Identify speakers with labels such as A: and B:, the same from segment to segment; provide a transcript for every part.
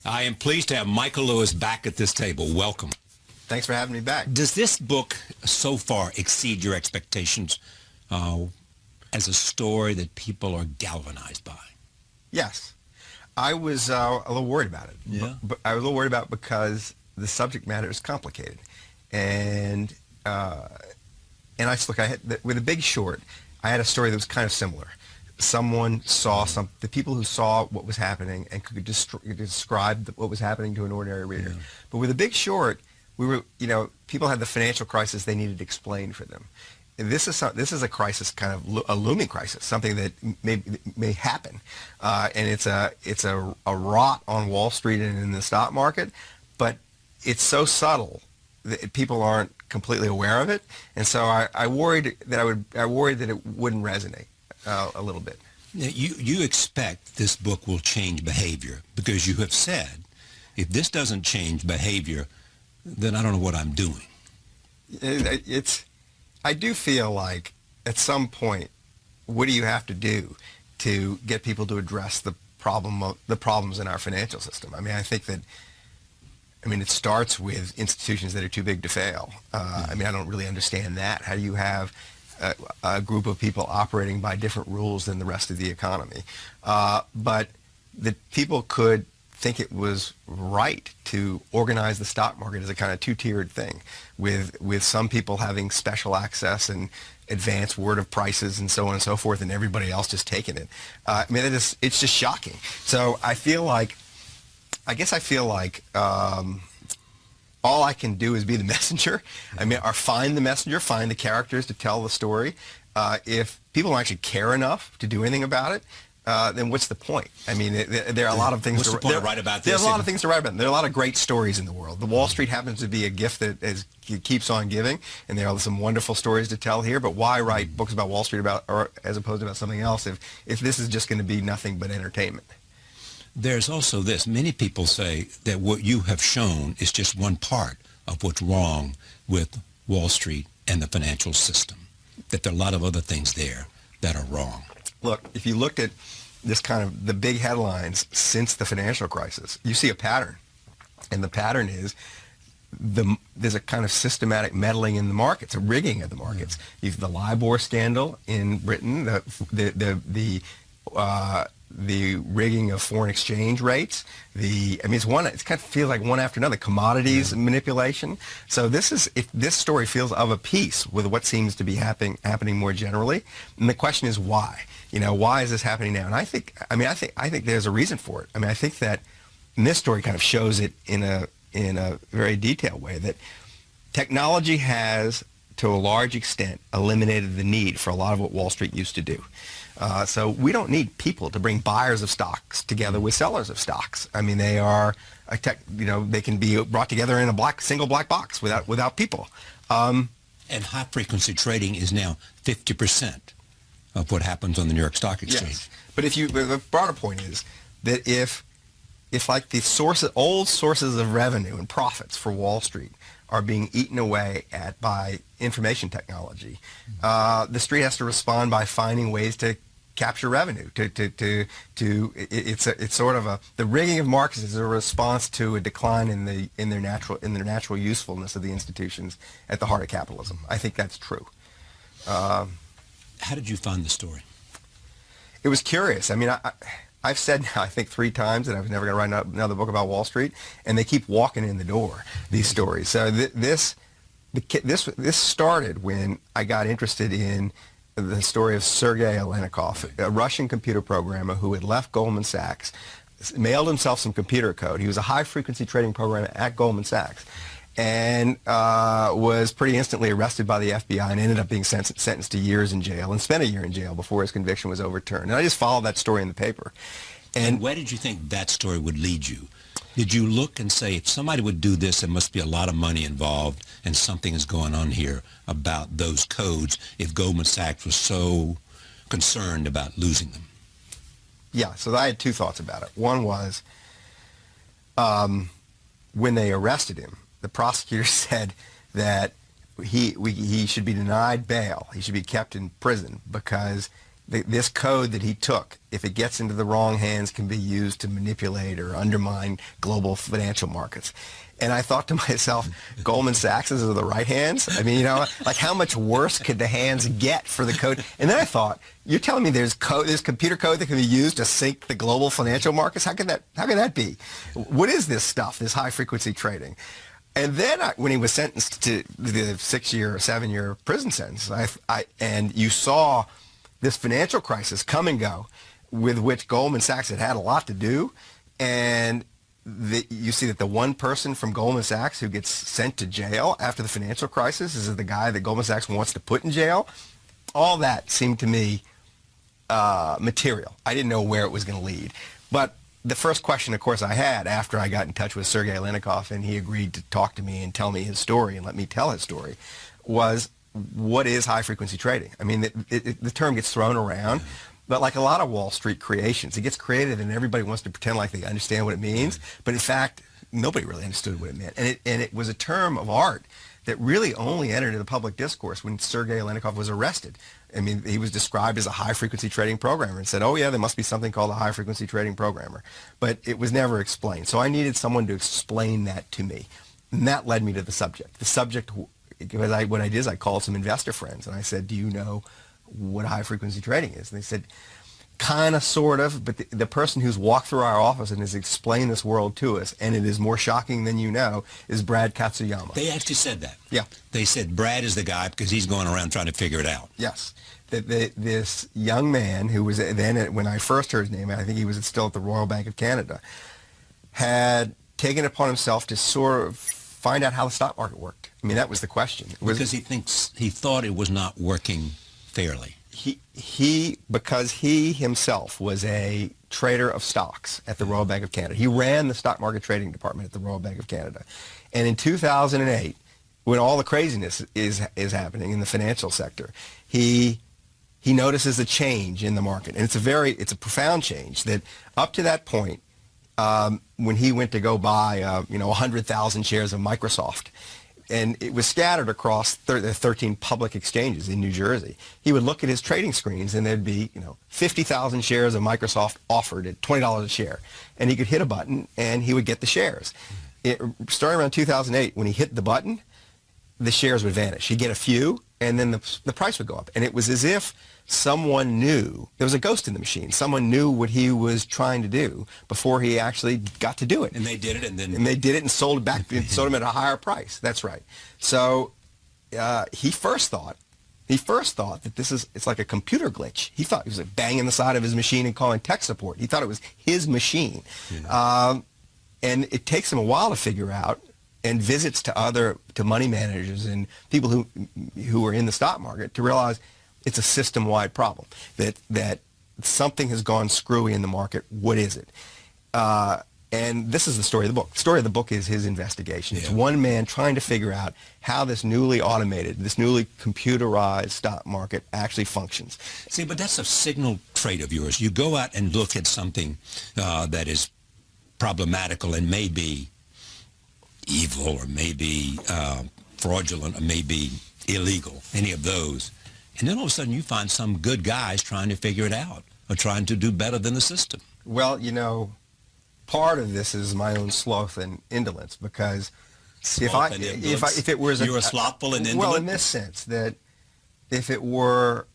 A: I am pleased to have Michael Lewis back at this table. Welcome.
B: Thanks for having me back.
A: Does this book so far exceed your expectations as a story that people are galvanized by?
B: Yes. I was a little worried about it.
A: Yeah.
B: But I was a little worried about it because the subject matter is complicated. And I just look, with The Big Short, I had a story that was kind of similar. Someone saw the people who saw what was happening and could describe what was happening to an ordinary reader.
A: Yeah.
B: But with The Big Short, people had the financial crisis they needed explained for them. And this is a crisis, kind of a looming crisis, something that may happen, and it's a rot on Wall Street and in the stock market, but it's so subtle that people aren't completely aware of it, and so I worried that it wouldn't resonate a little bit.
A: Now, you expect this book will change behavior because you have said, if this doesn't change behavior, then I don't know what I'm doing.
B: I do feel like at some point, what do you have to do to get people to address the problems in our financial system? I mean, it starts with institutions that are too big to fail. I don't really understand that. How do you have a group of people operating by different rules than the rest of the economy? But the people could think it was right to organize the stock market as a kind of two-tiered thing, with some people having special access and advanced word of prices and so on and so forth, and everybody else just taking it. It's just shocking. So I guess I feel like all I can do is be the messenger. Or find the messenger, find the characters to tell the story. If people don't actually care enough to do anything about it, then what's the point? There are a lot of things
A: to write about this.
B: There's a lot of things to write about. There are a lot of great stories in the world. The Wall Street happens to be a gift that keeps on giving, and there are some wonderful stories to tell here. But why write books about Wall Street as opposed to about something else if this is just going to be nothing but entertainment?
A: There's also this. Many people say that what you have shown is just one part of what's wrong with Wall Street and the financial system, that there are a lot of other things there that are wrong.
B: Look, if you looked at this kind of the big headlines since the financial crisis, you see a pattern. And the pattern is there's a kind of systematic meddling in the markets, a rigging of the markets. You have the LIBOR scandal in Britain, the rigging of foreign exchange rates. It kind of feels like one after another. Commodities manipulation. So this story feels of a piece with what seems to be happening more generally. And the question is why? Why is this happening now? And I think there's a reason for it. I think that this story kind of shows it in a very detailed way, that technology has, to a large extent, eliminated the need for a lot of what Wall Street used to do. So we don't need people to bring buyers of stocks together with sellers of stocks. They are they can be brought together in a single black box without people.
A: And high frequency trading is now 50% of what happens on the New York Stock Exchange.
B: Yes. But the broader point is that if like the old sources of revenue and profits for Wall Street are being eaten away at by information technology, the street has to respond by finding ways to capture revenue. It's sort of the rigging of markets is a response to a decline in their natural usefulness of the institutions at the heart of capitalism. I think that's true.
A: How did you find the story?
B: It was curious. I've said now, I think 3 times that I was never going to write another book about Wall Street, and they keep walking in the door, these stories. So this started when I got interested in the story of Sergei Aleninkov, a Russian computer programmer who had left Goldman Sachs, mailed himself some computer code. He was a high-frequency trading programmer at Goldman Sachs, and was pretty instantly arrested by the FBI and ended up being sentenced to years in jail, and spent a year in jail before his conviction was overturned. And I just followed that story in the paper.
A: And where did you think that story would lead you? Did you look and say, if somebody would do this, there must be a lot of money involved, and something is going on here about those codes, if Goldman Sachs was so concerned about losing them?
B: Yeah, so I had 2 thoughts about it. One was, when they arrested him, the prosecutor said that he should be denied bail. He should be kept in prison because this code that he took, if it gets into the wrong hands, can be used to manipulate or undermine global financial markets. And I thought to myself, Goldman Sachs is the right hands? I mean, like how much worse could the hands get for the code? And then I thought, you're telling me there's computer code that can be used to sync the global financial markets? How can that be? What is this stuff, this high frequency trading? And then when he was sentenced to the 6-year or 7-year prison sentence, and you saw this financial crisis come and go, with which Goldman Sachs had a lot to do, and you see that the one person from Goldman Sachs who gets sent to jail after the financial crisis is the guy that Goldman Sachs wants to put in jail. All that seemed to me material. I didn't know where it was going to lead. But the first question, of course, I had after I got in touch with Sergei Alennikoff and he agreed to talk to me and tell me his story and let me tell his story was, what is high-frequency trading? I mean, the term gets thrown around, but like a lot of Wall Street creations, it gets created and everybody wants to pretend like they understand what it means, but in fact, nobody really understood what it meant. And it was a term of art that really only entered into the public discourse when Sergei Alennikoff was arrested. I mean, he was described as a high-frequency trading programmer and said, oh yeah, there must be something called a high-frequency trading programmer. But it was never explained. So I needed someone to explain that to me. And that led me to the subject. The subject, because what I did is I called some investor friends and I said, do you know what high-frequency trading is? And they said, kind of, sort of, but the person who's walked through our office and has explained this world to us, and it is more shocking than you know, is Brad Katsuyama.
A: They actually said that.
B: Yeah.
A: They said Brad is the guy because he's going around trying to figure it out.
B: Yes. This young man who was then, when I first heard his name, I think he was still at the Royal Bank of Canada, had taken it upon himself to sort of find out how the stock market worked. I mean, that was the question.
A: Because he thought it was not working fairly.
B: Because he himself was a trader of stocks at the Royal Bank of Canada. He ran the stock market trading department at the Royal Bank of Canada. And in 2008, when all the craziness is happening in the financial sector, he notices a change in the market. And it's a profound change that up to that point, when he went to go buy 100,000 shares of Microsoft, and it was scattered across 13 public exchanges in New Jersey. He would look at his trading screens and there'd be 50,000 shares of Microsoft offered at $20 a share. And he could hit a button and he would get the shares. Starting around 2008, when he hit the button, the shares would vanish. He'd get a few and then the price would go up. And it was as if someone knew, there was a ghost in the machine. Someone knew what he was trying to do before he actually got to do it.
A: And they did it, and
B: they did it and sold it back, and sold him at a higher price. That's right. So he first thought that it's like a computer glitch. He thought he was like banging the side of his machine and calling tech support. He thought it was his machine. Yeah. And it takes him a while to figure out, and visits to money managers and people who are in the stock market to realize it's a system-wide problem, that something has gone screwy in the market. What is it? And this is the story of the book. The story of the book is his investigation. Yeah. It's one man trying to figure out how this newly automated, this newly computerized stock market actually functions.
A: See, but that's a signal trait of yours. You go out and look at something that is problematical and maybe evil or maybe fraudulent or maybe illegal, any of those. And then all of a sudden you find some good guys trying to figure it out or trying to do better than the system.
B: Well, part of this is my own sloth and indolence, because if it was
A: you were slothful and indolent?
B: Well, in this sense, that if it were,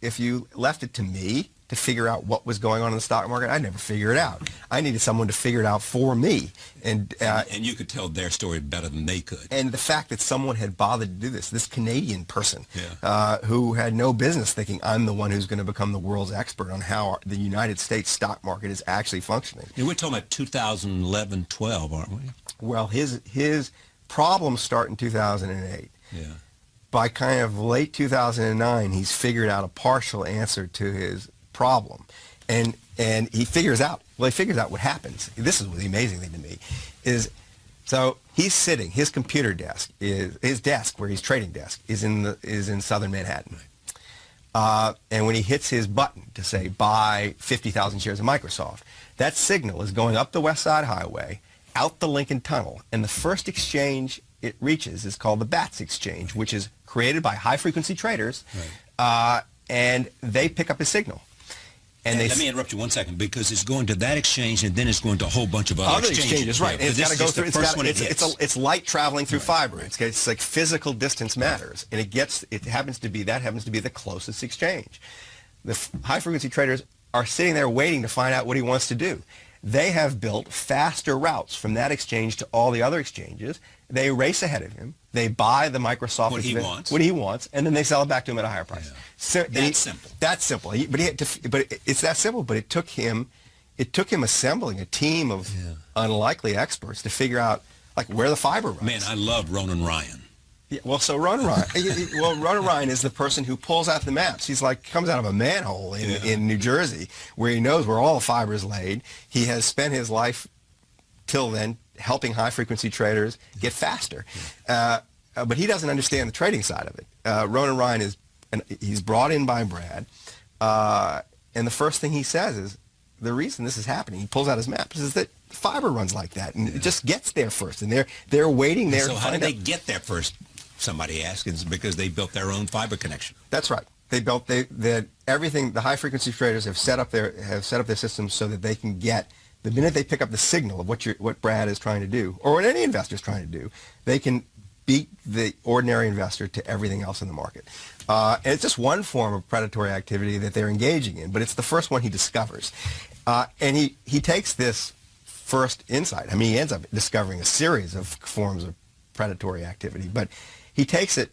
B: if you left it to me to figure out what was going on in the stock market, I'd never figure it out. I needed someone to figure it out for me. And
A: you could tell their story better than they could.
B: And the fact that someone had bothered to do this Canadian person,
A: yeah.
B: Who had no business thinking I'm the one who's going to become the world's expert on how the United States stock market is actually functioning.
A: And we're talking about 2011-12, aren't we?
B: Well, his problems start in 2008.
A: Yeah.
B: By kind of late 2009, he's figured out a partial answer to his problem, and he figures out what happens. This is the amazing thing to me is, so he's sitting, his computer desk is his desk, where he's trading desk is in southern Manhattan, and when he hits his button to say buy 50,000 shares of Microsoft, that signal is going up the West Side Highway, out the Lincoln Tunnel, and the first exchange it reaches is called the BATS exchange, which is created by high frequency traders.
A: Right.
B: and they pick up a signal. And
A: let me interrupt you 1 second, because it's going to that exchange and then it's going to a whole bunch of other exchanges.
B: Right. And it's got to go through. It's light traveling through fiber. It's like physical distance matters, and it happens to be the closest exchange. The high frequency traders are sitting there waiting to find out what he wants to do. They have built faster routes from that exchange to all the other exchanges. They race ahead of him. They buy the Microsoft
A: what
B: he wants, and then they sell it back to him at a higher price.
A: Yeah.
B: So,
A: that's simple.
B: That's simple. It's that simple. But it took him assembling a team of unlikely experts to figure out like where the fiber runs.
A: Man, I love Ronan Ryan.
B: Yeah, well, so Ronan Ryan is the person who pulls out the maps. He's like comes out of a manhole in New Jersey where he knows where all the fiber is laid. He has spent his life till then helping high-frequency traders get faster. But he doesn't understand the trading side of it. Ronan Ryan he's brought in by Brad, and the first thing he says is, the reason this is happening, he pulls out his maps, is that fiber runs like that, and it just gets there first, and they're waiting there.
A: So how did they get there first? Somebody asked. It's because they built their own fiber connection.
B: That's right. Everything. The high-frequency traders have set up their systems so that they can get. The minute they pick up the signal of what Brad is trying to do, or what any investor is trying to do, they can beat the ordinary investor to everything else in the market. And it's just one form of predatory activity that they're engaging in, but it's the first one he discovers. And he takes this first insight. I mean, he ends up discovering a series of forms of predatory activity, but he takes it.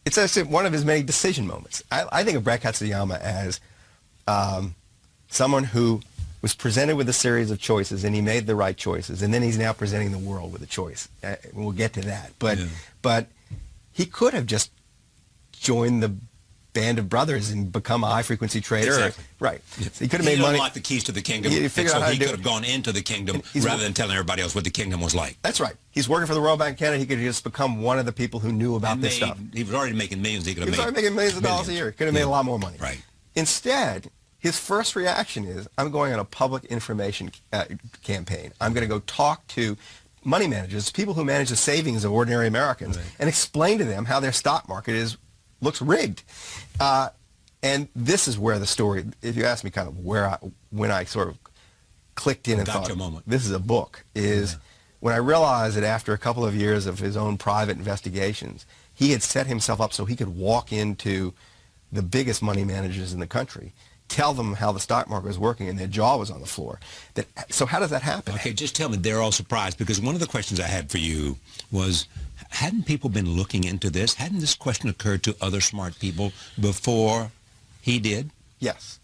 B: It's one of his many decision moments. I think of Brad Katsuyama as someone who was presented with a series of choices, and he made the right choices, and then he's now presenting the world with a choice. We'll get to that, but he could have just joined the band of brothers and become a high-frequency trader.
A: Exactly.
B: Right. So he could have made money.
A: He the keys to the kingdom,
B: He figured out how to
A: he
B: do
A: could
B: it.
A: have gone into the kingdom rather than telling everybody else what the kingdom was like.
B: That's right. He's working for the Royal Bank of Canada. He could have just become one of the people who knew about this stuff.
A: He was already making millions. He was
B: already making millions of dollars a year. He could have made a lot more money.
A: Right.
B: Instead, his first reaction is, I'm going on a public information campaign. I'm going to go talk to money managers, people who manage the savings of ordinary Americans, and explain to them how their stock market looks rigged. And this is where the story, if you ask me kind of when I sort of clicked in and thought, this is a book, is when I realized that after a couple of years of his own private investigations, he had set himself up so he could walk into the biggest money managers in the country, tell them how the stock market was working, and their jaw was on the floor. So how does that happen?
A: Okay, just tell me, they're all surprised, because one of the questions I had for you was, hadn't people been looking into this? Hadn't this question occurred to other smart people before he did?
B: Yes.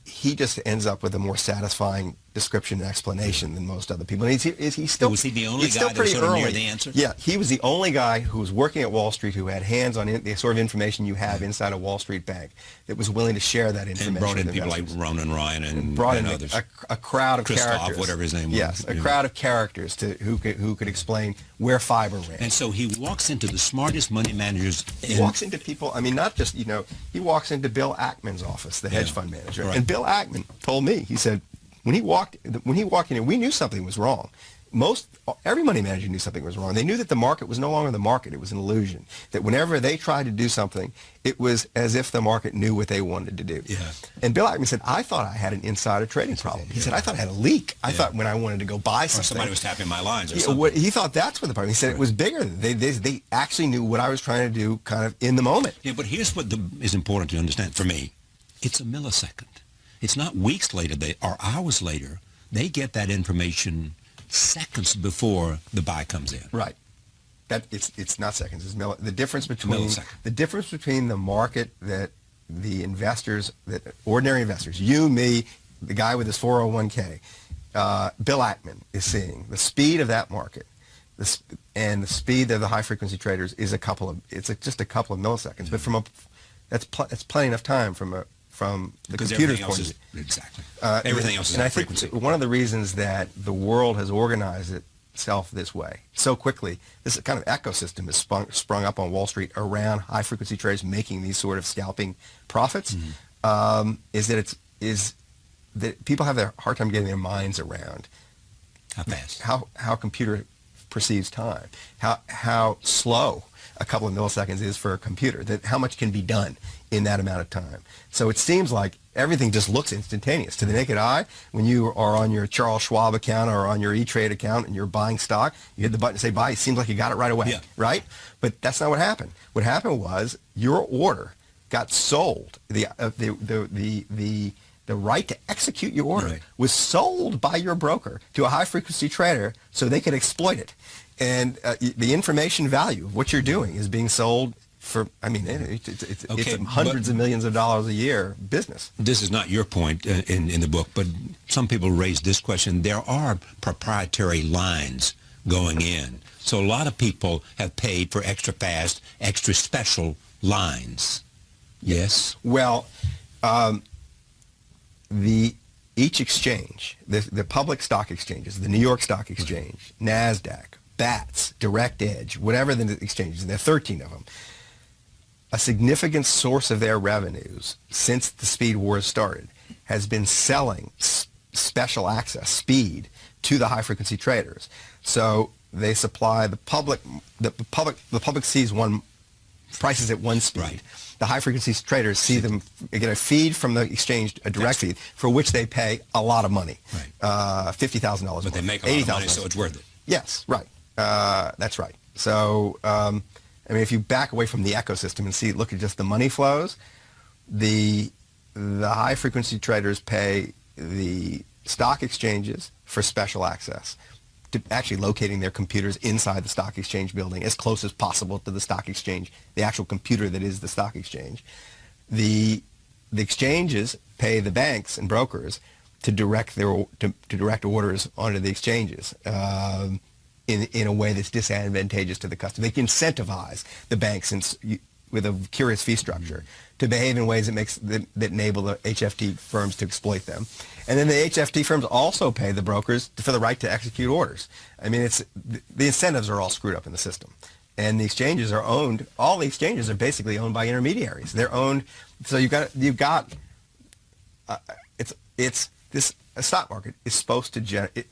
B: He just ends up with a more satisfying description and explanation than most other people. And he's still,
A: was he the only guy that was sort of near the answer?
B: Yeah, he was the only guy who was working at Wall Street who had hands on the sort of information you have inside a Wall Street bank that was willing to share that information.
A: And brought in
B: with
A: people like
B: investors.
A: Ronan Ryan and others.
B: A crowd of
A: Christoph,
B: characters.
A: whatever his name was.
B: Yes, a crowd of characters who could explain where fiber ran.
A: And so he walks into the smartest money managers.
B: He walks into people, I mean, not just, he walks into Bill Ackman's office, the hedge fund manager.
A: Right.
B: And Bill Ackman told me, he said, when he walked in, we knew something was wrong. Every money manager knew something was wrong. They knew that the market was no longer the market. It was an illusion. That whenever they tried to do something, it was as if the market knew what they wanted to do.
A: Yeah.
B: And Bill Ackman said, I thought I had an insider trading problem. He said, I thought I had a leak. I thought when I wanted to go buy something.
A: Or somebody was tapping my lines or something.
B: He thought that's what the problem. He said it was bigger. They actually knew what I was trying to do kind of in the moment.
A: Yeah, but here's what is important to understand for me. It's a millisecond. It's not weeks later or hours later. They get that information seconds before the buy comes in.
B: Right. It's not seconds. It's the difference between the market that the investors, that ordinary investors, you, me, the guy with his 401k, Bill Ackman is seeing, the speed of that market, and the speed of the high frequency traders is just a couple of milliseconds. But that's plenty enough time from the computer's point of view.
A: Exactly. Everything else is
B: and
A: high
B: I think
A: frequency.
B: one of the reasons that the world has organized itself this way so quickly, this kind of ecosystem has sprung up on Wall Street around high frequency traders making these sort of scalping profits, is that people have a hard time getting their minds around
A: how fast,
B: how computer perceives time, how slow a couple of milliseconds is for a computer, that how much can be done in that amount of time. So it seems like everything just looks instantaneous. To the naked eye, when you are on your Charles Schwab account or on your E-Trade account and you're buying stock, you hit the button and say buy, it seems like you got it right away, right? But that's not what happened. What happened was your order got sold. The right to execute your order was sold by your broker to a high-frequency trader so they could exploit it. And the information value of what you're doing is being sold for, I mean, it's hundreds of millions of dollars a year business.
A: This is not your point in the book, but some people raise this question. There are proprietary lines going in. So a lot of people have paid for extra fast, extra special lines. Yes?
B: Well, each exchange, the public stock exchanges, the New York Stock Exchange, NASDAQ, BATS, Direct Edge, whatever the exchanges, and there are 13 of them, a significant source of their revenues since the speed wars started has been selling special access, speed, to the high-frequency traders. So they supply the public sees prices at one speed.
A: Right.
B: The high-frequency traders see them, get a feed from the exchange, a direct feed, for which they pay a lot of money, $50,000.
A: But they make a lot of money, so it's worth it.
B: Yes, right. That's right. So, I mean, if you back away from the ecosystem and look at just the money flows, the high-frequency traders pay the stock exchanges for special access, to actually locating their computers inside the stock exchange building as close as possible to the stock exchange, the actual computer that is the stock exchange. The exchanges pay the banks and brokers to direct direct orders onto the exchanges in a way that's disadvantageous to the customer. They can incentivize the banks with a curious fee structure to behave in ways that enable the HFT firms to exploit them. And then the HFT firms also pay the brokers for the right to execute orders. I mean, the incentives are all screwed up in the system. And the exchanges are owned, all the exchanges are basically owned by intermediaries. They're owned, so a stock market is supposed to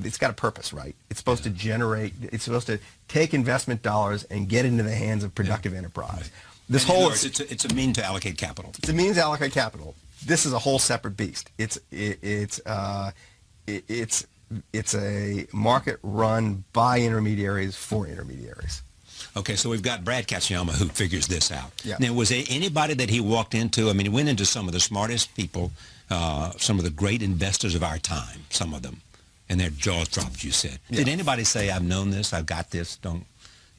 B: it's got a purpose, right? It's supposed to generate, it's supposed to take investment dollars and get into the hands of productive enterprise. This
A: in other words, it's a mean to allocate capital.
B: It's a means to allocate capital. This is a whole separate beast. It's a market run by intermediaries for intermediaries.
A: Okay, so we've got Brad Katsuyama who figures this out.
B: Yeah.
A: Now, was there anybody that he walked into? I mean, he went into some of the smartest people, some of the great investors of our time, some of them, and their jaws dropped, you said.
B: Yeah.
A: Did anybody say, I've known this, I've got this, don't,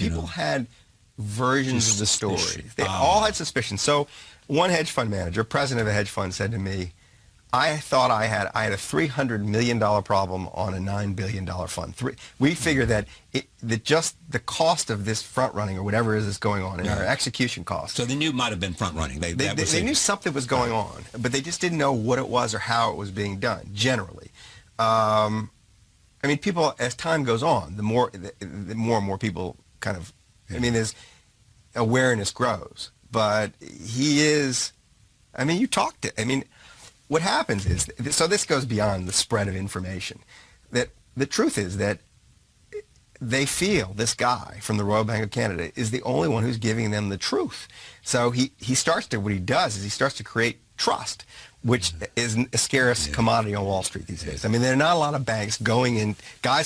B: People had versions of the story.
A: Suspicion.
B: They all had suspicion. So one hedge fund manager, president of a hedge fund, said to me, I thought I had a $300 million problem on a $9 billion fund. We figure that just the cost of this front running or whatever is going on in our execution costs.
A: So they knew it might have been front running. They
B: knew something was going on, but they just didn't know what it was or how it was being done, generally. I mean, people, as time goes on, the more and more people kind of, I mean, there's awareness grows. But he is, I mean, what happens is, so this goes beyond the spread of information, that the truth is that they feel this guy from the Royal Bank of Canada is the only one who's giving them the truth. So what he does is he starts to create trust, which is a scarce commodity on Wall Street these days. I mean, there are not a lot of guys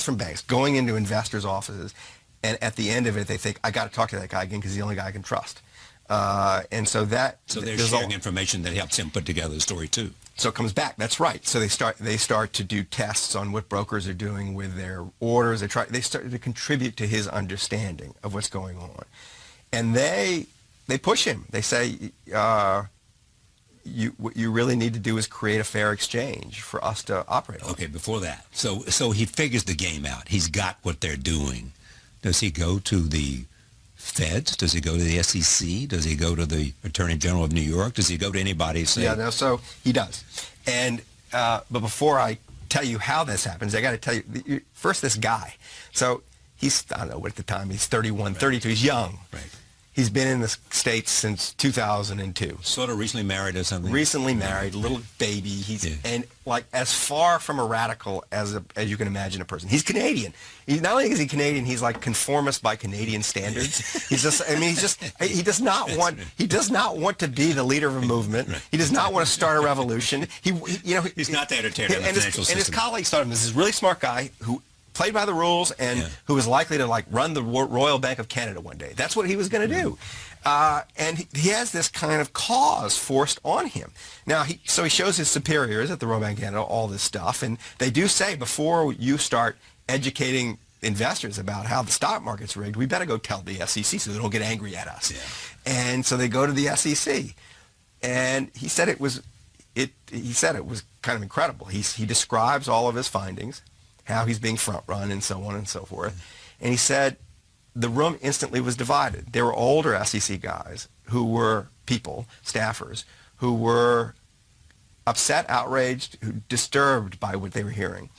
B: from banks going into investors' offices, and at the end of it, they think, I got to talk to that guy again because he's the only guy I can trust. And so they're
A: sharing information that helps him put together the story too.
B: So it comes back. That's right. So they start to do tests on what brokers are doing with their orders. They start to contribute to his understanding of what's going on, and they push him. They say, what you really need to do is create a fair exchange for us to operate on.
A: Okay, before that, so he figures the game out. He's got what they're doing. Does he go to the Feds? Does he go to the SEC? Does he go to the Attorney General of New York? Does he go to anybody?
B: So he does. And but before I tell you how this happens, I got to tell you first this guy. So he's, I don't know what at the time, he's 31, 32, he's young.
A: Right.
B: He's been in the States since 2002.
A: Sort of recently married or something.
B: Recently married, little baby. He's and like as far from a radical as you can imagine a person. He's Canadian. Not only is he Canadian, he's like conformist by Canadian standards. He's just, I mean, he does not want to be the leader of a movement.
A: Right.
B: He does not want to start a revolution.
A: He's not there to tear down the financial system.
B: And his colleagues thought of him as this really smart guy who played by the rules and who was likely to like run the Royal Bank of Canada one day. That's what he was going to do. And he has this kind of cause forced on him. Now, so he shows his superiors at the Royal Bank of Canada all this stuff, and they do say, before you start educating investors about how the stock market's rigged, we better go tell the SEC so they don't get angry at us. Yeah. And so they go to the SEC, and he said it was kind of incredible. He describes all of his findings, how he's being front run and so on and so forth. And he said the room instantly was divided. There were older SEC guys who were staffers, who were upset, outraged, disturbed by what they were hearing.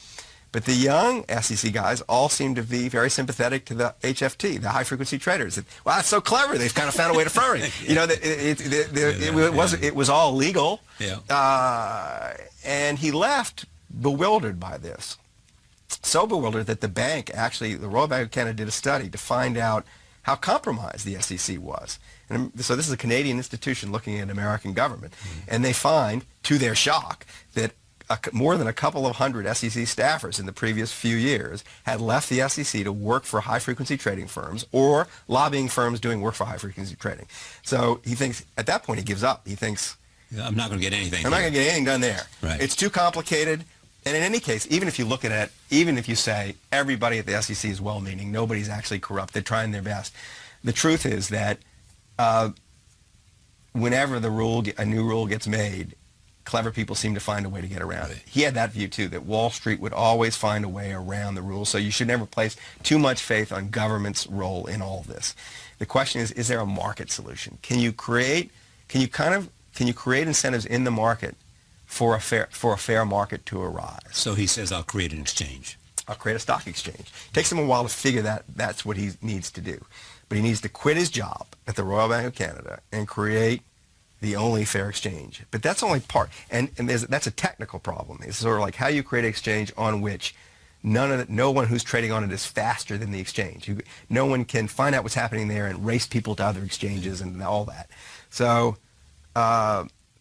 B: But the young SEC guys all seemed to be very sympathetic to the HFT, the high-frequency traders. Wow, it's so clever. They've kind of found a way to front ring. You know, it was all legal. Yeah. And he left bewildered by this. So bewildered that the Royal Bank of Canada did a study to find out how compromised the SEC was. And so this is a Canadian institution looking at American government. And they find, to their shock, that more than a couple of hundred SEC staffers in the previous few years had left the SEC to work for high-frequency trading firms or lobbying firms doing work for high-frequency trading. So he thinks, at that point, he gives up. He thinks,
A: I'm not going to get anything
B: I'm not going to get anything done there.
A: Right.
B: It's too complicated. And in any case, even if you look at it, even if you say everybody at the SEC is well-meaning, nobody's actually corrupt, they're trying their best, the truth is that whenever a new rule gets made, clever people seem to find a way to get around it. He had that view, too, that Wall Street would always find a way around the rules, so you should never place too much faith on government's role in all of this. The question is there a market solution? Can you create incentives in the market for a fair market to arise?
A: So he says, I'll create an exchange.
B: I'll create a stock exchange. It takes him a while to figure that's what he needs to do. But he needs to quit his job at the Royal Bank of Canada and create the only fair exchange. But that's only part. And that's a technical problem. It's sort of like how you create an exchange on which no one who's trading on it is faster than the exchange. No one can find out what's happening there and race people to other exchanges and all that. So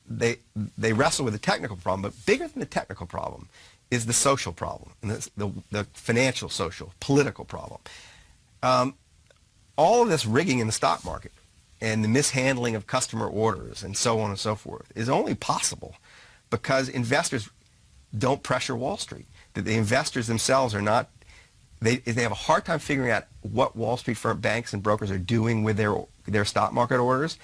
B: they wrestle with the technical problem, but bigger than the technical problem is the social problem, and the financial, social, political problem. All of this rigging in the stock market and the mishandling of customer orders and so on and so forth is only possible because investors don't pressure Wall Street. That the investors themselves are not, they have a hard time figuring out what Wall Street banks and brokers are doing with their stock market orders.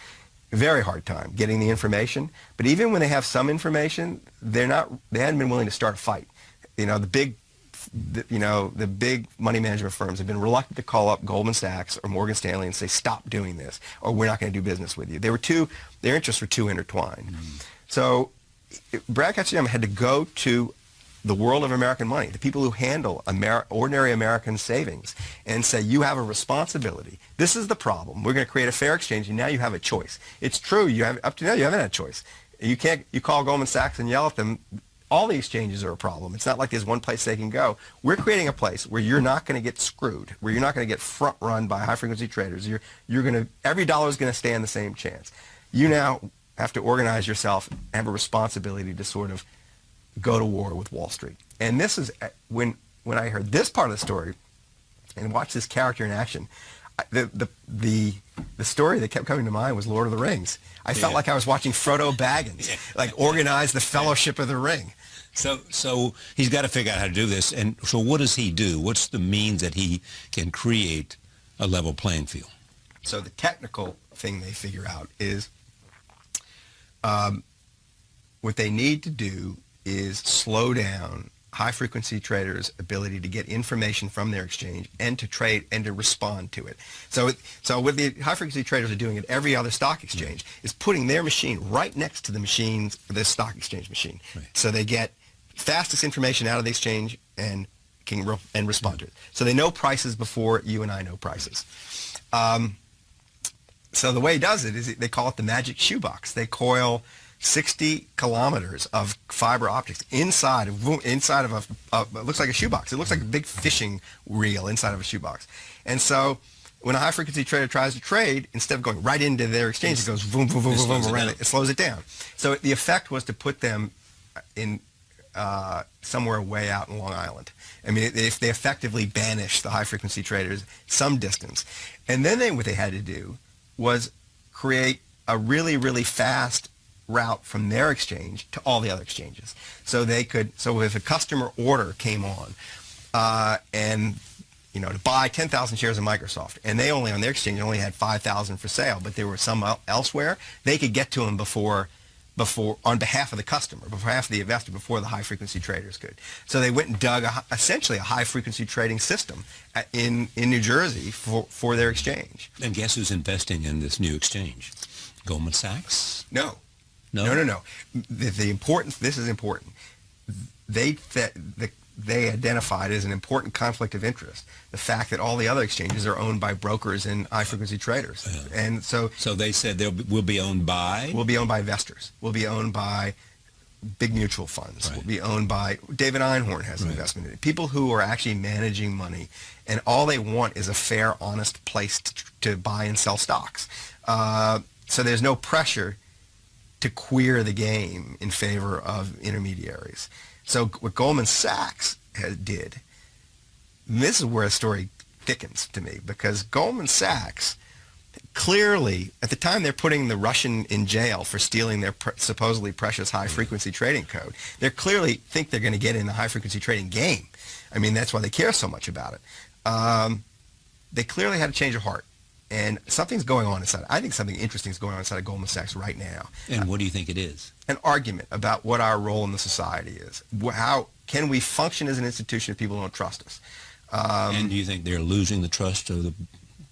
B: Very hard time getting the information. But even when they have some information, they hadn't been willing to start a fight. You know, the big money management firms have been reluctant to call up Goldman Sachs or Morgan Stanley and say, stop doing this, or we're not going to do business with you. Their interests were too intertwined. So Brad Katsuyama had to go to the world of American money, the people who handle ordinary American savings, and say, you have a responsibility. This is the problem. We're going to create a fair exchange, and now you have a choice. It's true. Up to now, you haven't had a choice. You call Goldman Sachs and yell at them. All the exchanges are a problem. It's not like there's one place they can go. We're creating a place where you're not going to get screwed, where you're not going to get front run by high-frequency traders. Every dollar is going to stand the same chance. You now have to organize yourself and have a responsibility to sort of go to war with Wall Street. And this is when I heard this part of the story and watched this character in action, the story that kept coming to mind was Lord of the Rings. I felt like I was watching Frodo Baggins, like organize the Fellowship of the Ring.
A: So he's got to figure out how to do this. And so what does he do? What's the means that he can create a level playing field?
B: So the technical thing they figure out is what they need to do is slow down high-frequency traders' ability to get information from their exchange and to trade and to respond to it. So what the high-frequency traders are doing at every other stock exchange is putting their machine right next to the stock exchange machine. Right. So they get fastest information out of the exchange and can respond to it. So they know prices before you and I know prices. So the way he does it is they call it the magic shoebox. They coil 60 kilometers of fiber optics inside of it looks like a shoebox. It looks like a big fishing reel inside of a shoebox. And so when a high frequency trader tries to trade, instead of going right into their exchange, it goes boom, boom, boom, boom, boom around it. It slows it down. So the effect was to put them in somewhere way out in Long Island. I mean, if they effectively banished the high frequency traders some distance. And then what they had to do was create a really, really fast route from their exchange to all the other exchanges. So if a customer order came on and to buy 10,000 shares of Microsoft, and they on their exchange only had 5,000 for sale, but there were some elsewhere, they could get to them before on behalf of the customer, on behalf of the investor, before the high frequency traders could. So they went and dug essentially a high frequency trading system in New Jersey for their exchange.
A: And guess who's investing in this new exchange? Goldman Sachs?
B: No.
A: No?
B: No. This is important. They identified as an important conflict of interest the fact that all the other exchanges are owned by brokers and high-frequency traders. And so
A: they said will be owned by?
B: Will be owned by investors. Will be owned by big mutual funds.
A: Right.
B: Will be owned by, David Einhorn has an investment in it. People who are actually managing money, and all they want is a fair, honest place to buy and sell stocks. So there's no pressure to queer the game in favor of intermediaries. So what Goldman Sachs did, and this is where the story thickens to me, because Goldman Sachs clearly, at the time they're putting the Russian in jail for stealing their supposedly precious high-frequency trading code, they clearly think they're going to get in the high-frequency trading game. I mean, that's why they care so much about it. They clearly had a change of heart. And something's going on inside. I think something interesting is going on inside of Goldman Sachs right now.
A: And what do you think it is?
B: An argument about what our role in the society is. How can we function as an institution if people don't trust us?
A: And do you think they're losing the trust of the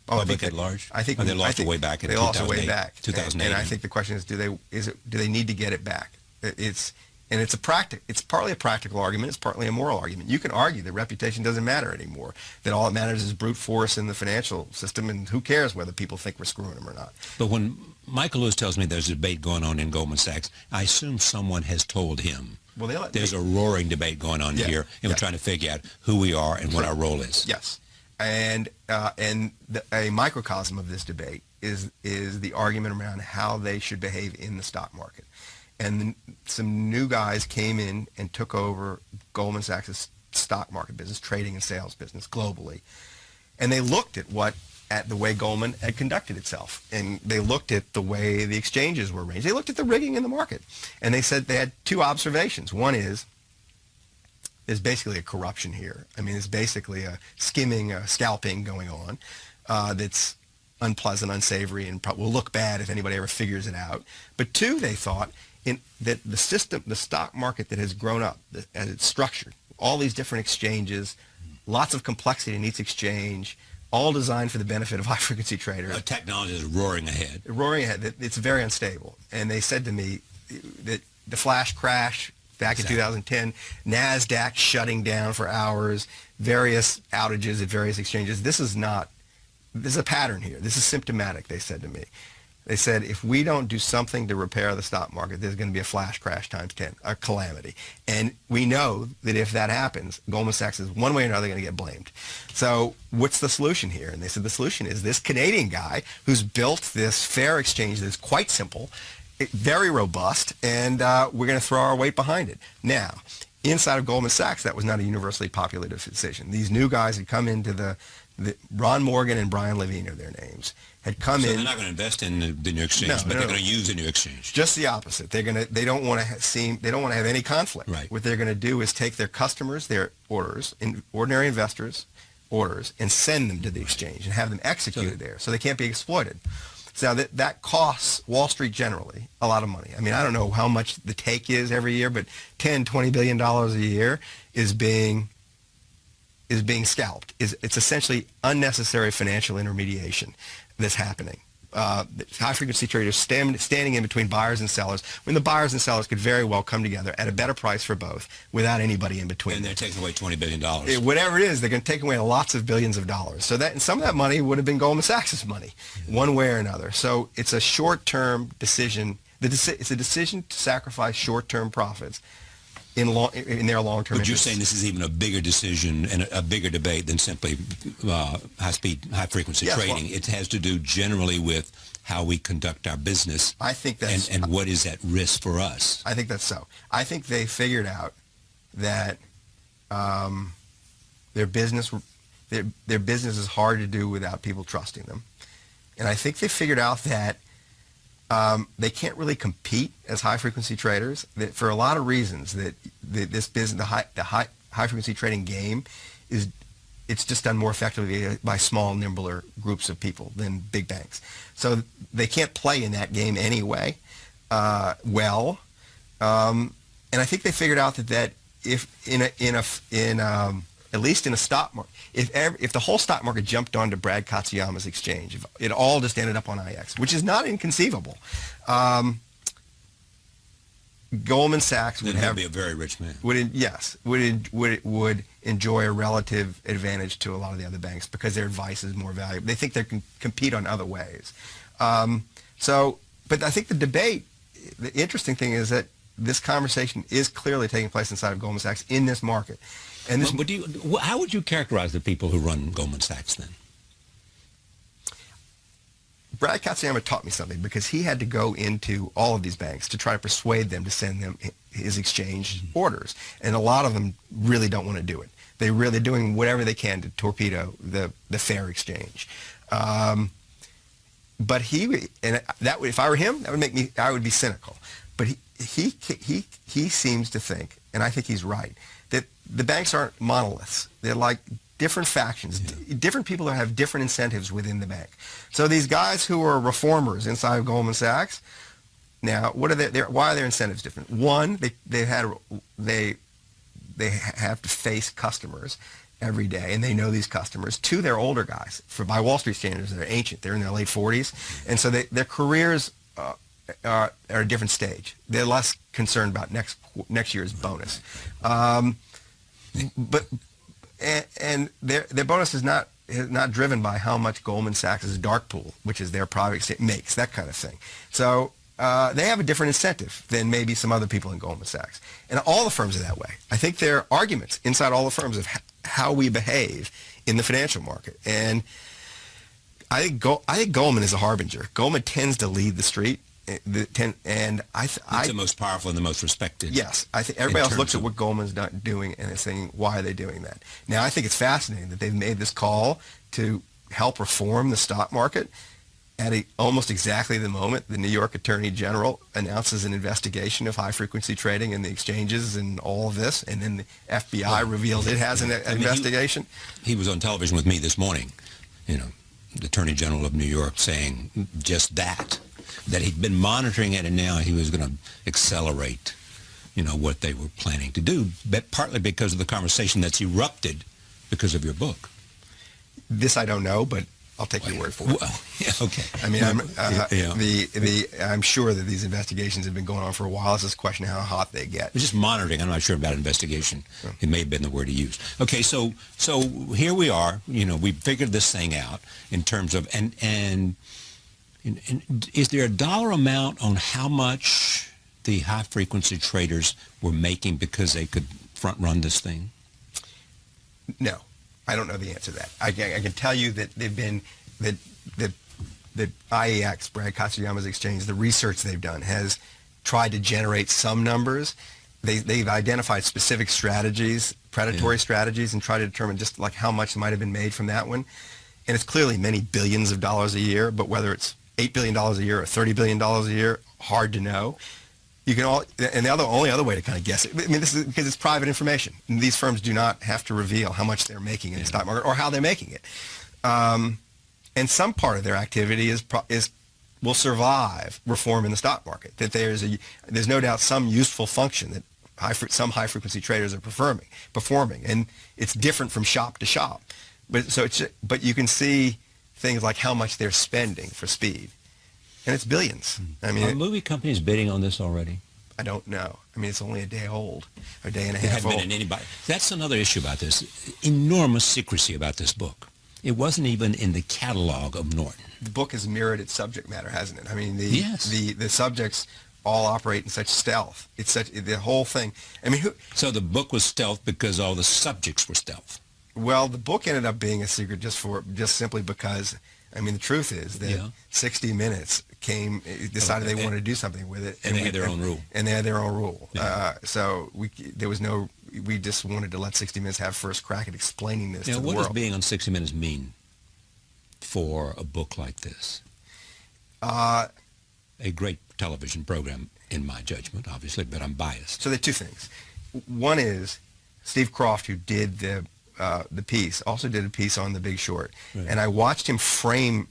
A: public at large?
B: I think
A: they lost it way back in 2008.
B: They lost it way back.
A: 2008.
B: And I think the question is, do they need to get it back? It's partly a practical argument. It's partly a moral argument. You can argue that reputation doesn't matter anymore, that all that matters is brute force in the financial system, and who cares whether people think we're screwing them or not.
A: But when Michael Lewis tells me there's a debate going on in Goldman Sachs, I assume someone has told him there's a roaring debate going on here, and we're trying to figure out who we are and what our role is.
B: Yes. And a microcosm of this debate is the argument around how they should behave in the stock market. And some new guys came in and took over Goldman Sachs' stock market business, trading and sales business globally. And they looked at the way Goldman had conducted itself. And they looked at the way the exchanges were arranged. They looked at the rigging in the market. And they said they had two observations. One is, there's basically a corruption here. I mean, it's basically a skimming, a scalping going on that's unpleasant, unsavory, and will look bad if anybody ever figures it out. But two, they thought, that the system, the stock market that has grown up, as it's structured, all these different exchanges, lots of complexity in each exchange, all designed for the benefit of high-frequency traders.
A: Technology is roaring ahead.
B: It's very unstable. And they said to me that the flash crash back in 2010, NASDAQ shutting down for hours, various outages at various exchanges, this is a pattern here. This is symptomatic, they said to me. They said, if we don't do something to repair the stock market, there's going to be a flash crash times 10, a calamity. And we know that if that happens, Goldman Sachs is one way or another going to get blamed. So what's the solution here? And they said the solution is this Canadian guy who's built this fair exchange that's quite simple, very robust, and we're going to throw our weight behind it. Now, inside of Goldman Sachs, that was not a universally popular decision. These new guys had come into Ron Morgan and Brian Levine are their names, had come in.
A: So they're not going to invest in the new exchange, but they're going to use the new exchange.
B: Just the opposite. They don't want to have any conflict.
A: Right.
B: What they're going to do is take their customers, their orders, ordinary investors' orders, and send them to the exchange and have them executed there, so they can't be exploited. So that costs Wall Street generally a lot of money. I mean, I don't know how much the take is every year, but $10-20 billion a year is being scalped. It's essentially unnecessary financial intermediation that's happening high-frequency traders standing in between buyers and sellers, when the buyers and sellers could very well come together at a better price for both without anybody in between.
A: And they're taking away $20 billion.
B: Whatever it is, they're going to take away lots of billions of dollars. So that, and some of that money would have been Goldman Sachs' money, one way or another. So it's a short-term decision. It's a decision to sacrifice short-term profits in their long-term
A: But you're
B: interests.
A: saying this is even a bigger decision and a bigger debate than simply high-frequency
B: Yes,
A: trading.
B: well,
A: it has to do generally with how we conduct our business.
B: I think that's
A: and what is at risk for us.
B: I think that's so. I think they figured out that their business is hard to do without people trusting them, and I think they figured out that they can't really compete as high-frequency traders for a lot of reasons. That this business, the high-frequency trading game, it's just done more effectively by small, nimbler groups of people than big banks. So they can't play in that game anyway. And I think they figured out that if at least in a stock market, if the whole stock market jumped onto Brad Katsuyama's exchange, if it all just ended up on IX, which is not inconceivable, Goldman Sachs would
A: Then he'd be a very rich man.
B: would enjoy a relative advantage to a lot of the other banks because their advice is more valuable. They think they can compete on other ways. But I think the interesting thing is that this conversation is clearly taking place inside of Goldman Sachs in this market. And this,
A: how would you characterize the people who run Goldman Sachs then?
B: Brad Katsuyama taught me something because he had to go into all of these banks to try to persuade them to send them his exchange orders. And a lot of them really don't want to do it. They're doing whatever they can to torpedo the fair exchange. But if I were him, that would make me, I would be cynical. But he seems to think, and I think he's right, that the banks aren't monoliths. They're like different factions, different people who have different incentives within the bank. So these guys who are reformers inside of Goldman Sachs, now what are why are their incentives different? One, they have to face customers every day, and they know these customers. Two, they're older guys. By Wall Street standards, they're ancient. They're in their late 40s, and so their careers are at a different stage. They're less concerned about next year's bonus, and their bonus is not driven by how much Goldman Sachs' dark pool, which is their private estate, makes, that kind of thing. So they have a different incentive than maybe some other people in Goldman Sachs, and all the firms are that way. I think there are arguments inside all the firms of how we behave in the financial market, and I think Goldman is a harbinger. Goldman tends to lead the street. And it's
A: the most powerful and the most respected.
B: Yes, I think everybody else looks at what Goldman's doing and is saying, why are they doing that? Now, I think it's fascinating that they've made this call to help reform the stock market at almost exactly the moment the New York Attorney General announces an investigation of high-frequency trading and the exchanges and all of this, and then the FBI reveals it has an investigation.
A: He was on television with me this morning, the Attorney General of New York, saying just that he'd been monitoring it, and now he was going to accelerate, what they were planning to do, but partly because of the conversation that's erupted because of your book.
B: This I don't know, but I'll take your word for it.
A: Well, yeah, okay.
B: I mean, I'm sure that these investigations have been going on for a while. It's just a question of how hot they get.
A: Just monitoring. I'm not sure about investigation. It may have been the word he used. Okay, so here we are. We figured this thing out in terms of and is there a dollar amount on how much the high-frequency traders were making because they could front-run this thing?
B: No, I don't know the answer to that. I can tell you that they've been that IEX, Brad Katsuyama's exchange, the research they've done has tried to generate some numbers. They've identified specific strategies, predatory strategies, and tried to determine just like how much might have been made from that one. And it's clearly many billions of dollars a year, but whether it's $8 billion a year or $30 billion a year, hard to know. And the only other way to kind of guess it, this is because it's private information. And these firms do not have to reveal how much they're making in the stock market or how they're making it. And some part of their activity will survive reform in the stock market. That there's no doubt some useful function that some high-frequency traders are performing, and it's different from shop to shop. But you can see things like how much they're spending for speed. and it's billions. I
A: Are
B: mean,
A: movie companies bidding on this already?
B: I don't know. I mean, it's only a day old, a day and a
A: There
B: half
A: hadn't
B: old.
A: been in anybody. That's another issue about this. Enormous secrecy about this book. It wasn't even in the catalog of Norton.
B: The book has mirrored its subject matter, hasn't it? I mean,
A: Yes.
B: the subjects all operate in such stealth. It's such the whole thing. I mean,
A: So the book was stealth because all the subjects were stealth.
B: well, the book ended up being a secret just simply because. I mean, the truth is that
A: Yeah.
B: 60 Minutes decided they wanted to do something with it,
A: And they had their own rule.
B: And they had their own rule.
A: Yeah.
B: So we just wanted to let 60 Minutes have first crack at explaining this
A: Now,
B: to the
A: what
B: world.
A: does being on 60 Minutes mean for a book like this? A great television program, in my judgment, obviously, but I'm biased.
B: So there are two things. One is Steve Croft, who did the piece, also did a piece on The Big Short,
A: Right.
B: and I watched him frame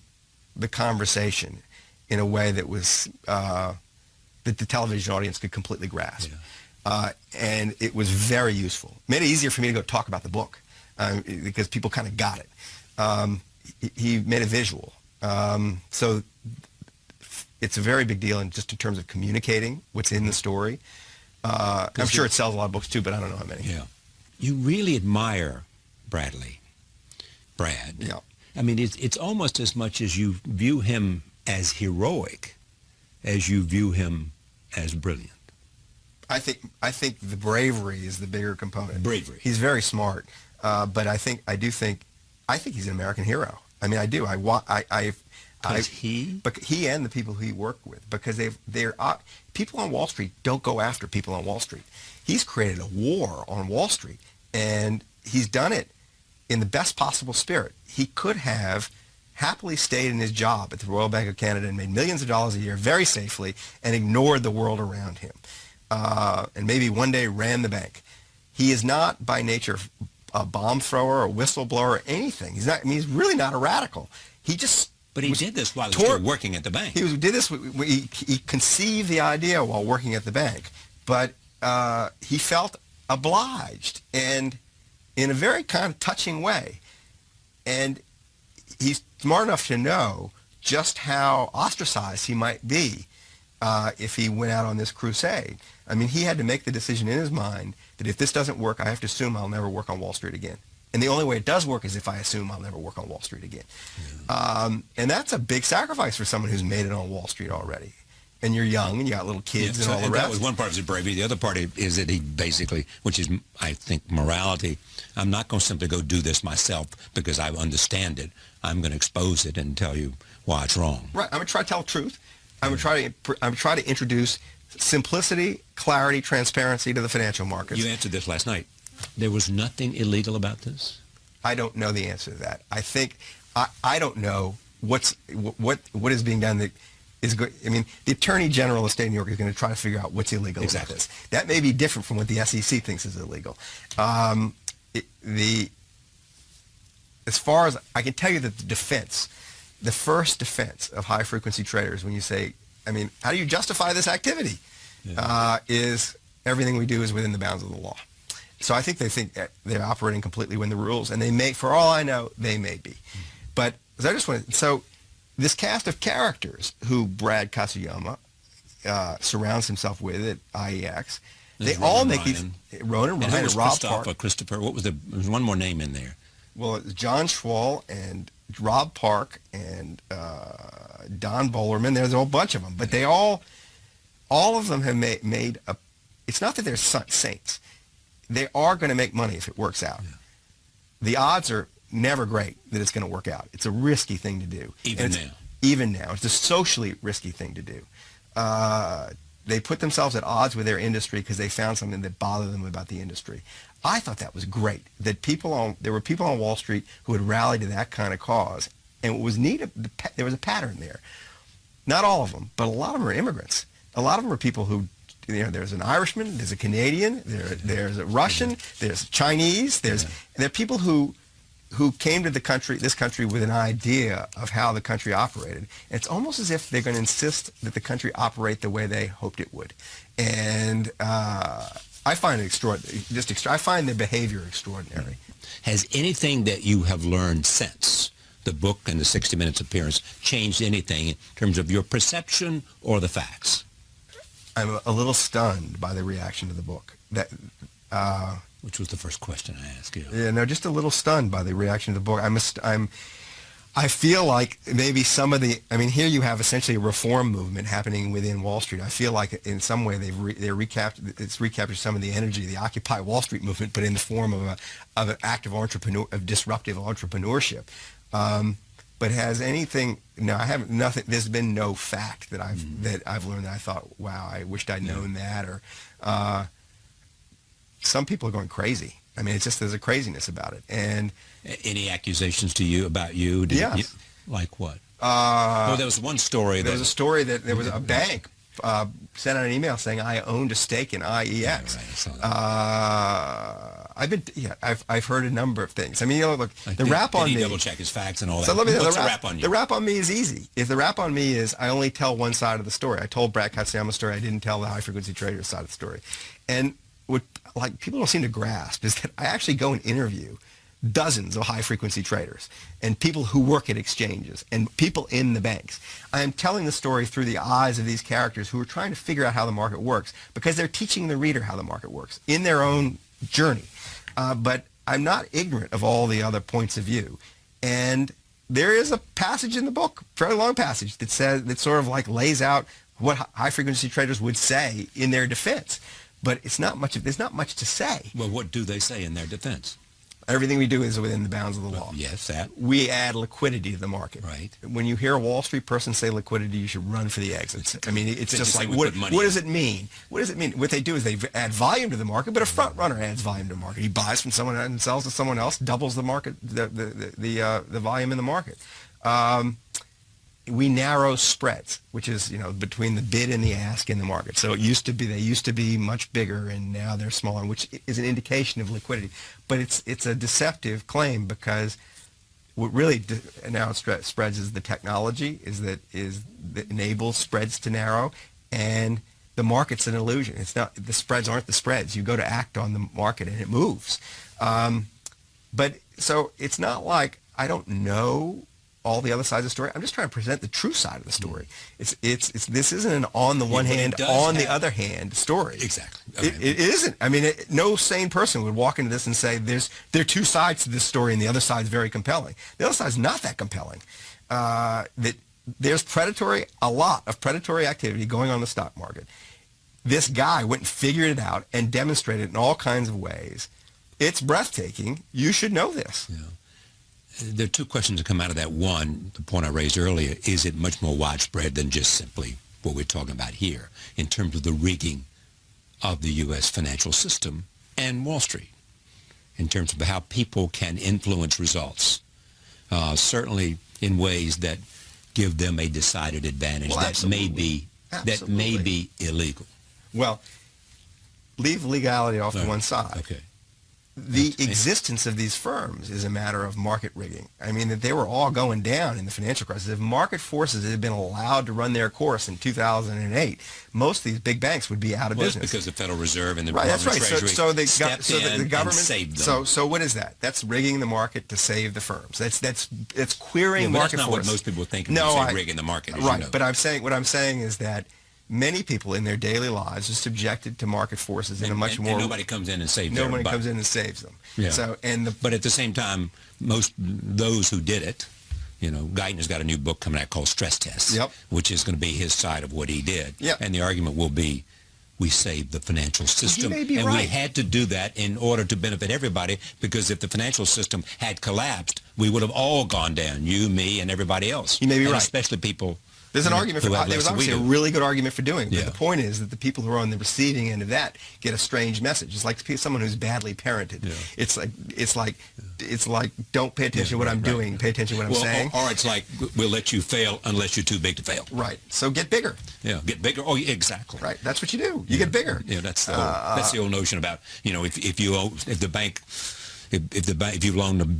B: the conversation in a way that was that the television audience could completely grasp, and it was very useful. Made it easier for me to go talk about the book because people kind of got it. He made it visual, so it's a very big deal in terms of communicating what's in the story. I'm sure it sells a lot of books too, but I don't know how many.
A: Yeah. You really admire Brad.
B: Yeah.
A: I mean, it's almost as much as you view him as heroic as you view him as brilliant.
B: I think the bravery is the bigger component.
A: Bravery.
B: He's very smart, but I think he's an American hero. I mean, I do. But he and the people who he worked with, because they're people on Wall Street don't go after people on Wall Street. He's created a war on Wall Street, and he's done it in the best possible spirit. He could have happily stayed in his job at the Royal Bank of Canada and made millions of dollars a year very safely and ignored the world around him, and maybe one day ran the bank. He is not by nature a bomb thrower or whistleblower or anything. He's not. I mean, he's really not a radical.
A: But he did this while he was still working at the bank.
B: He conceived the idea while working at the bank, but he felt obliged, and in a very kind of touching way. And he's smart enough to know just how ostracized he might be if he went out on this crusade. I mean, he had to make the decision in his mind that if this doesn't work, I have to assume I'll never work on Wall Street again. And the only way it does work is if I assume I'll never work on Wall Street again. Yeah. And that's a big sacrifice for someone who's made it on Wall Street already. And you're young, and you got little kids and all the rest.
A: That was one part of his bravery. The other part is that he basically, which is, I think, morality. I'm not going to simply go do this myself because I understand it. I'm going to expose it and tell you why it's wrong.
B: Right. I'm going to try to tell the truth. I'm going to try to introduce simplicity, clarity, transparency to the financial markets.
A: You answered this last night. There was nothing illegal about this?
B: I don't know the answer to that. I think I don't know what is being done that is good. I mean, the Attorney General of the State of New York is going to try to figure out what's illegal about this. That may be different from what the SEC thinks is illegal. As far as I can tell you that the first defense of high-frequency traders, when you say, I mean, how do you justify this activity, is everything we do is within the bounds of the law. So I think they think that they're operating completely within the rules, and they may, for all I know, they may be. But so this cast of characters who Brad Kasuyama surrounds himself with at IEX, they all make these. Ronan Ryan and Rob Park.
A: Christopher, what was there was one more name in there.
B: Well, it's John Schwal and Rob Park and Don Bolerman. There's a whole bunch of them, but they all of them have made a. It's not that they're saints. They are going to make money if it works out. Yeah. The odds are never great that it's going to work out. It's a risky thing to do. Even now. It's a socially risky thing to do. They put themselves at odds with their industry because they found something that bothered them about the industry. I thought that was great, that there were people on Wall Street who had rallied to that kind of cause. And what was neat, there was a pattern there. Not all of them, but a lot of them are immigrants. A lot of them are people who, there's an Irishman, there's a Canadian, there's a Russian, there's Chinese, there are people who came to this country with an idea of how the country operated. And it's almost as if they're going to insist that the country operate the way they hoped it would. And I find it extraordinary. I find their behavior extraordinary.
A: Has anything that you have learned since the book and the 60 Minutes appearance changed anything in terms of your perception or the facts?
B: I'm a little stunned by the reaction to the book.
A: Which was the first question I asked you.
B: Yeah, no, just a little stunned by the reaction to the book. I feel like maybe some of the, I mean, here you have essentially a reform movement happening within Wall Street. I feel like in some way it's recaptured some of the energy of the Occupy Wall Street movement, but in the form of an active of disruptive entrepreneurship. But has anything? No, I haven't. Nothing. There's been no fact that I've learned that I thought, wow, I wished I'd known that. Or some people are going crazy. I mean, it's just there's a craziness about it. And
A: any accusations to you about you?
B: Yes.
A: Like what? There was one story.
B: There was a story that there was a bank sent out an email saying I owned a stake in IEX.
A: Yeah, right, I saw that.
B: I've heard a number of things. I mean, look, the
A: Did-
B: rap
A: did
B: on
A: he
B: me.
A: double check his facts and all that?
B: So let me.
A: What's
B: the
A: the rap on you?
B: The rap on me is easy. If the rap on me is I only tell one side of the story. I told Brad Katsuyama's story. I didn't tell the high frequency traders side of the story. And what like people don't seem to grasp is that I actually go and interview dozens of high frequency traders and people who work at exchanges and people in the banks. I am telling the story through the eyes of these characters who are trying to figure out how the market works because they're teaching the reader how the market works in their own journey. But I'm not ignorant of all the other points of view. And there is a passage in the book, fairly long passage, that says that sort of like lays out what high frequency traders would say in their defense. But it's not much. There's not much to say.
A: Well, what do they say in their defense?
B: Everything we do is within the bounds of the law.
A: Yes, that.
B: We add liquidity to the market.
A: Right.
B: When you hear a Wall Street person say liquidity, you should run for the exits. I mean, it's
A: They
B: just
A: just say
B: like,
A: we
B: what
A: put money
B: does
A: in.
B: it mean? What does it mean? What they do is they add volume to the market, but a front runner adds volume to the market. He buys from someone and sells to someone else, doubles the market, the volume in the market. We narrow spreads, which is, between the bid and the ask in the market. So they used to be much bigger, and now they're smaller, which is an indication of liquidity. But it's a deceptive claim because what really now spreads is the technology that enables spreads to narrow, and the market's an illusion. It's not, the spreads aren't the spreads. You go to act on the market and it moves. But so it's not like I don't know all the other sides of the story. I'm just trying to present the true side of the story. This isn't an on the one
A: but it
B: hand,
A: does
B: on the
A: have-
B: other hand story.
A: Exactly.
B: It isn't. I mean, no sane person would walk into this and say there are two sides to this story and the other side's very compelling. The other side's not that compelling. That there's a lot of predatory activity going on in the stock market. This guy went and figured it out and demonstrated it in all kinds of ways. It's breathtaking. You should know this.
A: Yeah. There are two questions that come out of that. One, the point I raised earlier, is it much more widespread than just simply what we're talking about here in terms of the rigging of the U.S. financial system and Wall Street, in terms of how people can influence results, certainly in ways that give them a decided advantage
B: Well,
A: that may be
B: Absolutely.
A: illegal.
B: Well, leave legality off to one side.
A: Okay.
B: The existence of these firms is a matter of market rigging. I mean, that they were all going down in the financial crisis. If market forces had been allowed to run their course in 2008, most of these big banks would be out of
A: Well, it's
B: business.
A: because the Federal Reserve and the
B: Right, that's
A: Department
B: right.
A: of Treasury
B: So the
A: stepped in
B: government
A: and saved them.
B: So what is that? That's rigging the market to save the firms. That's queering
A: Yeah, but
B: market
A: that's not
B: force.
A: what most people think of
B: No,
A: when you say rigging the market. As
B: right,
A: you know.
B: but what I'm saying is that many people in their daily lives are subjected to market forces in a much more.
A: And nobody comes in and saves
B: Nobody
A: everybody.
B: comes in and saves them.
A: Yeah.
B: So
A: But at the same time, those who did it, Guyton's got a new book coming out called Stress Tests,
B: Yep.
A: which is going to be his side of what he did.
B: Yep.
A: And the argument will be, we saved the financial system.
B: may be
A: and we
B: right.
A: had to do that in order to benefit everybody, because if the financial system had collapsed, we would have all gone down, you, me, and everybody else.
B: You may be
A: and
B: right.
A: Especially people.
B: there's an argument for
A: who have
B: there was
A: less than we
B: obviously a
A: do.
B: really good argument for doing it. But
A: Yeah.
B: the point is that the people who are on the receiving end of that get a strange message. It's like someone who's badly parented.
A: Yeah.
B: It's like don't pay attention to what I'm doing. Pay attention to what I'm saying.
A: Or it's like, we'll let you fail unless you're too big to fail.
B: Right. So get bigger.
A: Yeah, get bigger. Oh, yeah, exactly.
B: Right. That's what you do. You get bigger.
A: Yeah, that's the old notion about, if you've loaned $1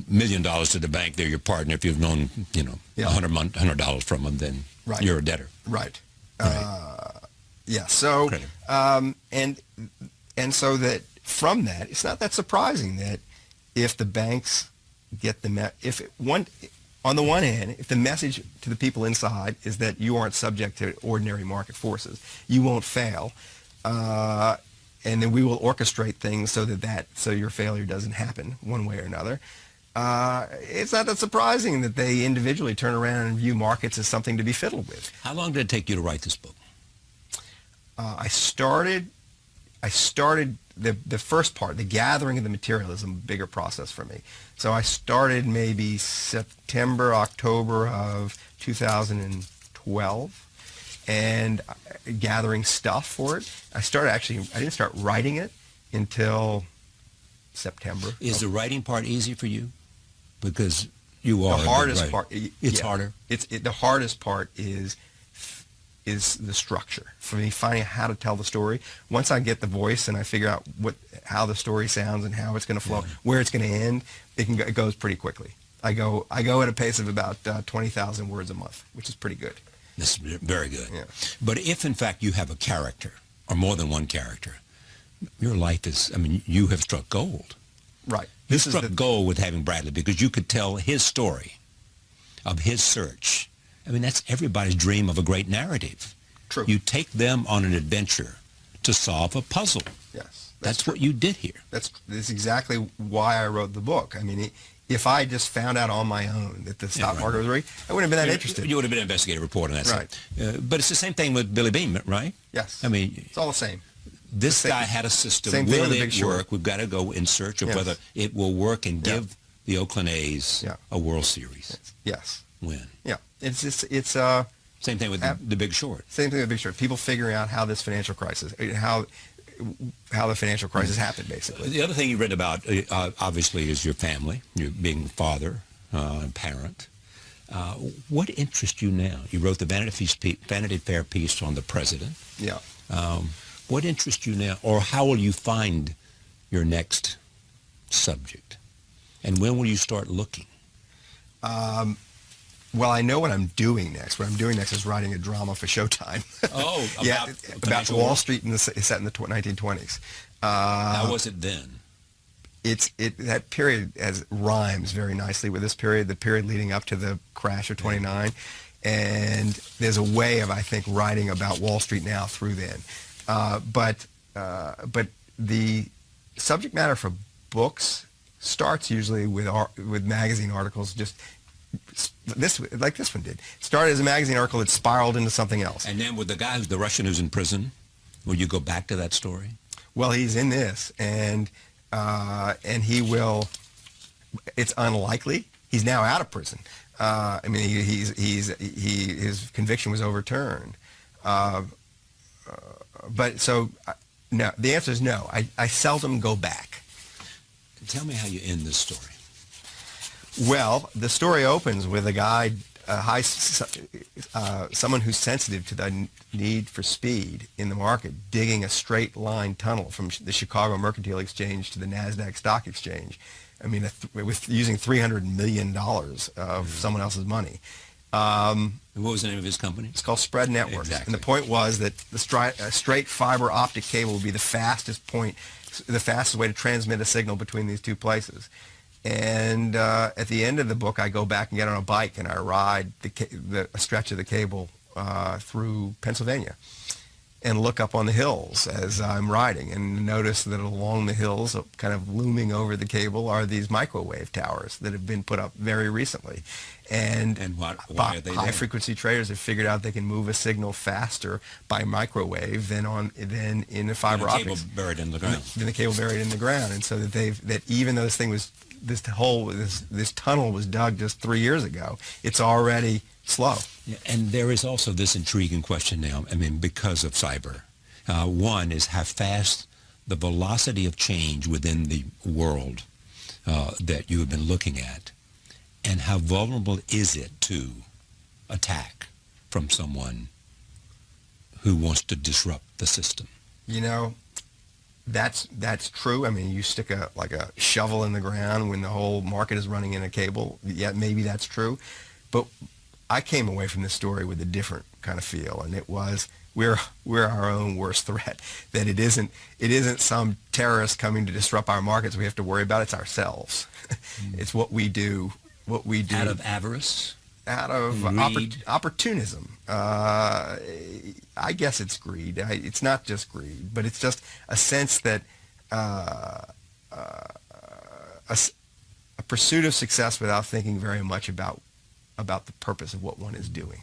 A: million to the bank, they're your partner. If you've loaned $100 from them, then
B: Right.
A: you're a debtor.
B: Right.
A: Right.
B: Yeah. So
A: Credit.
B: and so that from that, it's not that surprising that if the banks get on the one hand, if the message to the people inside is that you aren't subject to ordinary market forces, you won't fail, and then we will orchestrate things so your failure doesn't happen one way or another. It's not that surprising that they individually turn around and view markets as something to be fiddled with.
A: How long did it take you to write this book?
B: I started the first part, the gathering of the material, is a bigger process for me. So I started maybe September, October of 2012, and gathering stuff for it. I didn't start writing it until September.
A: Is the writing part easy for you? Because you are
B: the hardest part.
A: It's harder.
B: The hardest part is the structure for me, finding out how to tell the story. Once I get the voice and I figure out how the story sounds and how it's going to flow, where it's going to end, it goes pretty quickly. I go at a pace of about 20,000 words a month, which is pretty good.
A: That's very good.
B: Yeah.
A: But if in fact you have a character or more than one character, your life is, you have struck gold.
B: Right.
A: You struck gold with having Bradley, because you could tell his story of his search. That's everybody's dream of a great narrative.
B: True.
A: You take them on an adventure to solve a puzzle.
B: Yes.
A: That's what you did here.
B: That's exactly why I wrote the book. If I just found out on my own that the stock market was rigged, I wouldn't have been that interested.
A: You would have been an investigative reporter on that
B: right.
A: side. But it's the same thing with Billy Beane, right?
B: Yes.
A: It's
B: all the same.
A: This guy had a system.
B: Same thing
A: Will
B: with The
A: it
B: Big Short.
A: work? We've got to go in search of
B: Yes.
A: whether it will work and give the Oakland A's a World Series
B: Yes.
A: win.
B: Yeah. It's
A: Same thing with the Big Short.
B: Same thing with Big Short. People figuring out how this financial crisis, how the financial crisis happened, basically.
A: The other thing you read about, obviously, is your family, you being father and parent. What interests you now? You wrote the Vanity Fair piece on the president.
B: Yeah.
A: What interests you now, or how will you find your next subject? And when will you start looking?
B: Well, I know what I'm doing next. What I'm doing next is writing a drama for Showtime.
A: Oh,
B: about Wall Street set in the 1920s.
A: How was it then?
B: That period rhymes very nicely with this period, the period leading up to the crash of 29. And there's a way of, I think, writing about Wall Street now through then. But the subject matter for books starts usually with magazine articles, just like this one did. Started as a magazine article that spiraled into something else.
A: And then with the Russian who's in prison, will you go back to that story?
B: Well, he's in this, and he will. It's unlikely. He's now out of prison. His conviction was overturned. But so, no. The answer is no. I seldom go back.
A: Tell me how you end this story.
B: Well, the story opens with a guy, someone who's sensitive to the need for speed in the market, digging a straight line tunnel from the Chicago Mercantile Exchange to the NASDAQ Stock Exchange. With using $300 million of someone else's money.
A: What was the name of his company?
B: It's called Spread Networks.
A: Exactly.
B: And the point was that the straight fiber optic cable would be the fastest way to transmit a signal between these two places. And at the end of the book, I go back and get on a bike and I ride a stretch of the cable through Pennsylvania and look up on the hills as I'm riding and notice that along the hills, kind of looming over the cable, are these microwave towers that have been put up very recently. And
A: why are they there?
B: High-frequency traders have figured out they can move a signal faster by microwave than in the fiber optics.
A: The cable buried in the ground.
B: Than the cable buried in the ground. And so that even though this tunnel was dug just 3 years ago, it's already slow.
A: Yeah, and there is also this intriguing question now, because of cyber. One is how fast the velocity of change within the world that you have been looking at, and how vulnerable is it to attack from someone who wants to disrupt the system?
B: That's true. You stick a shovel in the ground when the whole market is running in a cable. Yeah, maybe that's true. But I came away from this story with a different kind of feel, and it was we're our own worst threat. That it isn't some terrorist coming to disrupt our markets we have to worry about. It's ourselves. It's what we do what we do
A: Out of avarice?
B: out of
A: Greed?
B: opportunism. I guess it's greed. It's not just greed, but it's just a sense that a pursuit of success without thinking very much about the purpose of what one is doing.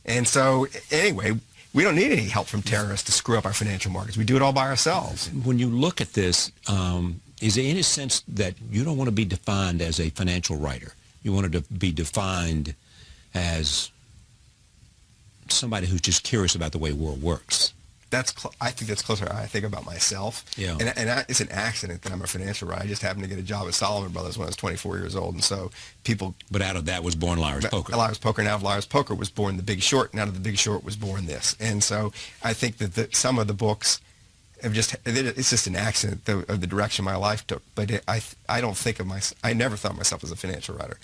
B: And so, anyway, we don't need any help from terrorists to screw up our financial markets. We do it all by ourselves.
A: When you look at this, is there any sense that you don't want to be defined as a financial writer? You want to be defined as somebody who's just curious about the way the world works.
B: I think that's closer. I think about myself.
A: Yeah.
B: It's an accident that I'm a financial writer. I just happened to get a job at Solomon Brothers when I was 24 years old, and so people.
A: But out of that was born Liar's Poker.
B: Liar's Poker, and out of Liar's Poker was born The Big Short, and out of The Big Short was born this. And so I think that some of the books have it's just an accident of the direction my life took. But I don't think of myself. I never thought of myself as a financial writer.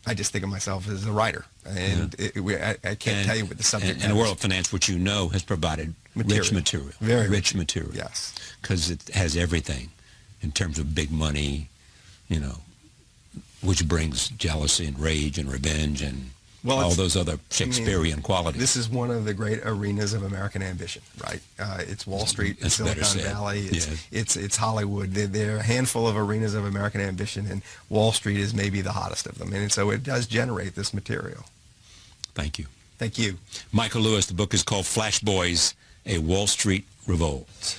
B: I just think of myself as a writer, and I can't tell you what the subject.
A: And the world of finance, which you know, has provided rich material,
B: very
A: rich material.
B: Yes,
A: because it has everything in terms of big money, which brings jealousy and rage and revenge and all those other Shakespearean qualities.
B: This is one of the great arenas of American ambition, right? It's Wall Street, it's Silicon Valley, it's Hollywood. There are a handful of arenas of American ambition, and Wall Street is maybe the hottest of them. And so it does generate this material.
A: Thank you.
B: Thank you.
A: Michael Lewis, the book is called Flash Boys, A Wall Street Revolt.